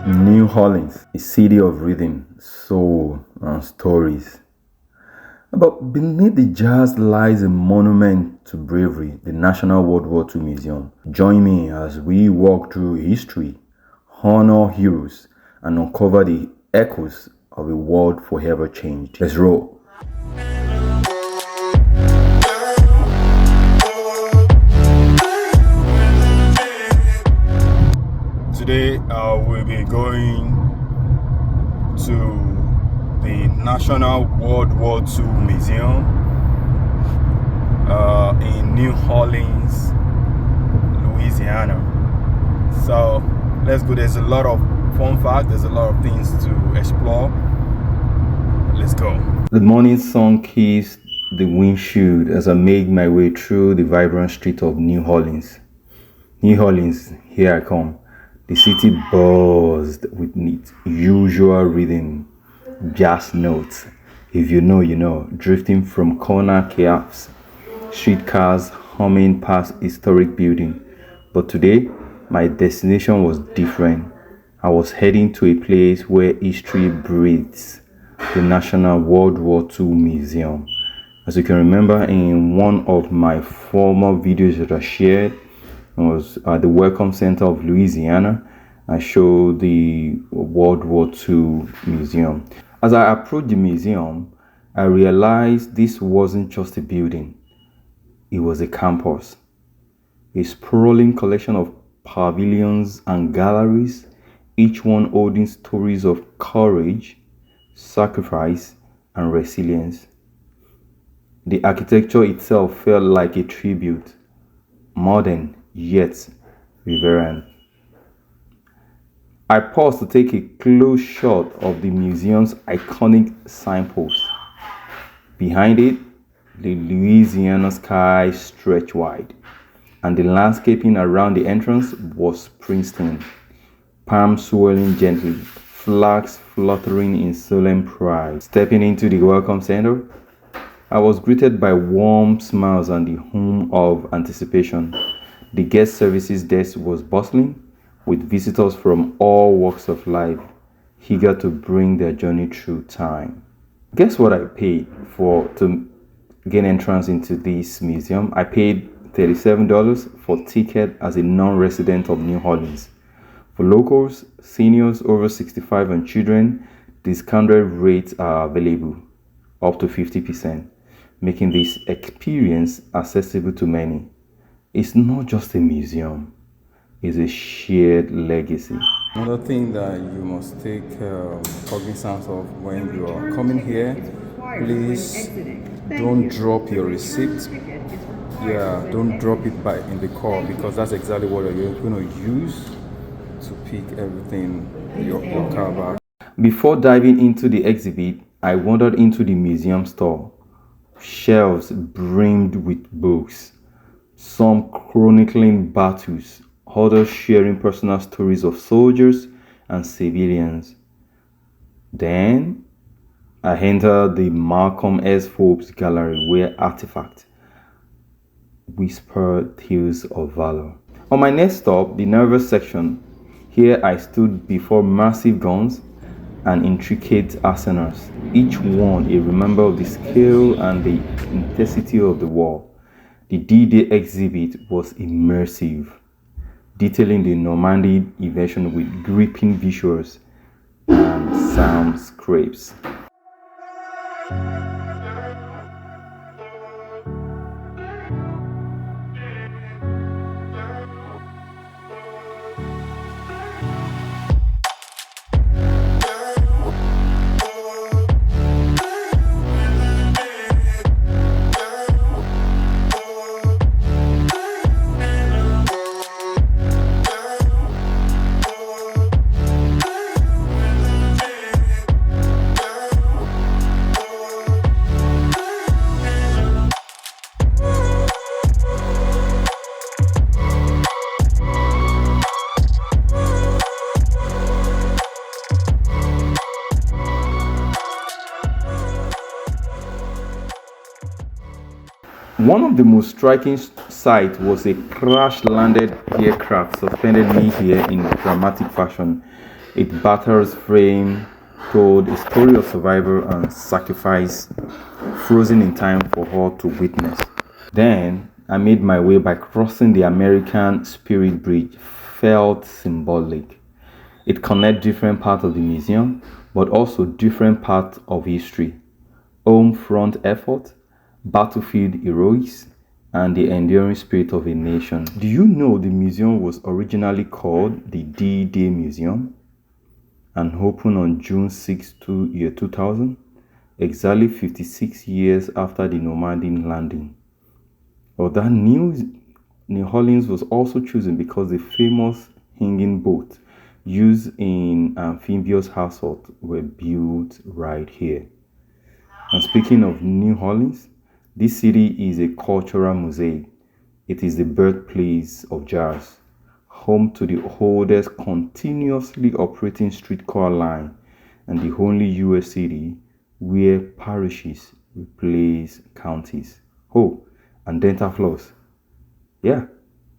New Orleans, a city of rhythm, soul, and stories. But beneath the jazz lies a monument to bravery, the National WWII Museum. Join me as we walk through history, honor heroes, and uncover the echoes of a world forever changed. Let's roll. Today we'll be going to the National WWII Museum in New Orleans, Louisiana. So let's go. There's a lot of fun facts, there's a lot of things to explore. Let's go. The morning sun kissed the windshield as I made my way through the vibrant street of New Orleans. New Orleans, here I come. The city buzzed with its usual rhythm, jazz notes, if you know, you know, drifting from corner kiosks, streetcars humming past historic buildings. But today, my destination was different. I was heading to a place where history breathes, the National WWII Museum. As you can remember in one of my former videos that I shared, was at the Welcome Center of Louisiana. I showed the WWII Museum. As I approached the museum, I realized this wasn't just a building. It was a campus. A sprawling collection of pavilions and galleries, each one holding stories of courage, sacrifice, and resilience. The architecture itself felt like a tribute, modern yet reverent. I paused to take a close shot of the museum's iconic signpost. Behind it, the Louisiana sky stretched wide, and the landscaping around the entrance was pristine. Palms swirling gently, flags fluttering in solemn pride. Stepping into the Welcome Center, I was greeted by warm smiles and the hum of anticipation. The guest services desk was bustling, with visitors from all walks of life, eager to bring their journey through time. Guess what I paid to gain entrance into this museum? I paid $37 for ticket as a non-resident of New Orleans. For locals, seniors over 65 and children, discounted rates are available, up to 50%, making this experience accessible to many. It's not just a museum, it's a shared legacy. Another thing that you must take cognizance of when you are coming here, please don't drop your receipt. Yeah, don't drop it in the car, because that's exactly what you're going to use to pick everything, your car back. Before diving into the exhibit, I wandered into the museum store. Shelves brimmed with books, some chronicling battles, others sharing personal stories of soldiers and civilians. Then I entered the Malcolm S. Forbes Gallery, where artifacts whispered tales of valor. On my next stop, the nervous section, here I stood before massive guns and intricate arsenals, each one a reminder of the scale and the intensity of the war. The DDay exhibit was immersive, detailing the Normandy invasion with gripping visuals and soundscapes. One of the most striking sights was a crash-landed aircraft suspended mid-air in dramatic fashion. Its battered frame told a story of survival and sacrifice, frozen in time for all to witness. Then I made my way by crossing the American Spirit Bridge. Felt symbolic. It connects different parts of the museum, but also different parts of history. Home front effort, battlefield heroics, and the enduring spirit of a nation. Do you know the museum was originally called the DDay Museum and opened on June 6, 2000, exactly 56 years after the Normandy landing? Well, that New Orleans was also chosen because the famous hanging boat used in amphibious assault were built right here. And speaking of New Orleans, this city is a cultural mosaic. It is the birthplace of jazz, home to the oldest continuously operating streetcar line, and the only US city where parishes replace counties. Oh, and dental floss. Yeah,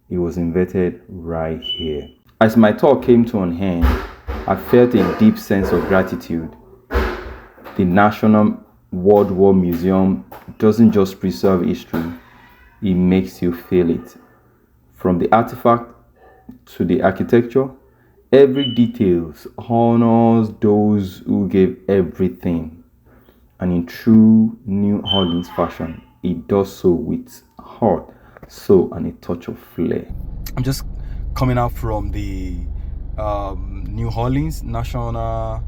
it was invented right here. As my talk came to an end, I felt a deep sense of gratitude. The National WWII Museum doesn't just preserve history, it makes you feel it. From the artifact to the architecture, every detail honors those who gave everything. And in true New Orleans fashion, it does so with heart, soul, and a touch of flair. I'm just coming out from the New Orleans National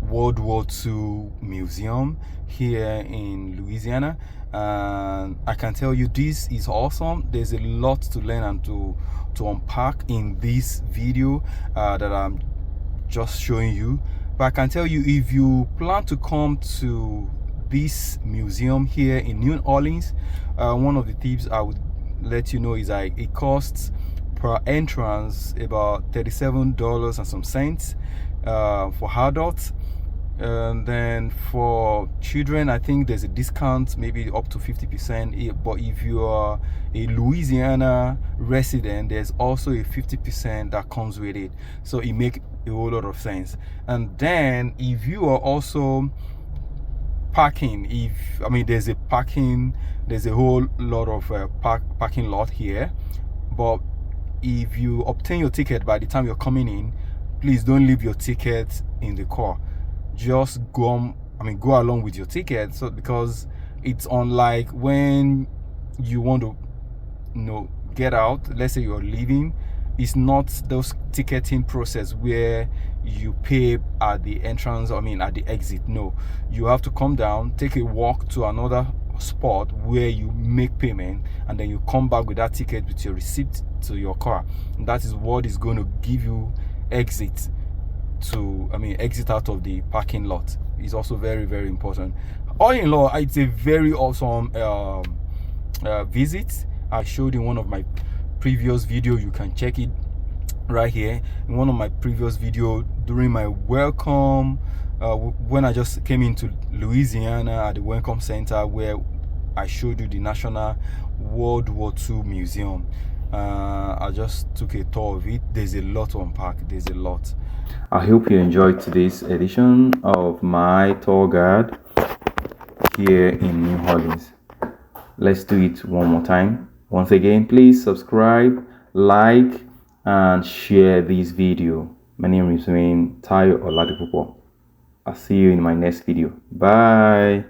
WWII Museum here in Louisiana, and I can tell you this is awesome. There's a lot to learn and to unpack in this video that I'm just showing you. But I can tell you, if you plan to come to this museum here in New Orleans, one of the tips I would let you know is that it costs per entrance about $37 and some cents for adults, and then for children I think there's a discount, maybe up to 50%. But if you are a Louisiana resident, there's also a 50% that comes with it, so it makes a whole lot of sense. And then if you are also parking, there's a whole lot of parking lot here, but if you obtain your ticket by the time you're coming in, please don't leave your ticket in the car. Just go along with your ticket, so because it's unlike when you want to get out. Let's say you're leaving, it's not those ticketing process where you pay at the entrance, at the exit. No, you have to come down, take a walk to another spot where you make payment, and then you come back with that ticket with your receipt to your car. And that is what is going to give you exit out of the parking lot. Is also very, very important. All in all, it's a very awesome visit. I showed in one of my previous video. You can check it right here in one of my previous video during my welcome when I just came into Louisiana at the Welcome Center, where I showed you the National WWII Museum. I just took a tour of it. There's a lot to unpack. There's a lot. I hope you enjoyed today's edition of my tour guide here in New Orleans. Let's do it one more time. Once again, please subscribe, like, and share this video. My name is Tayo Oladipupo. I'll see you in my next video. Bye.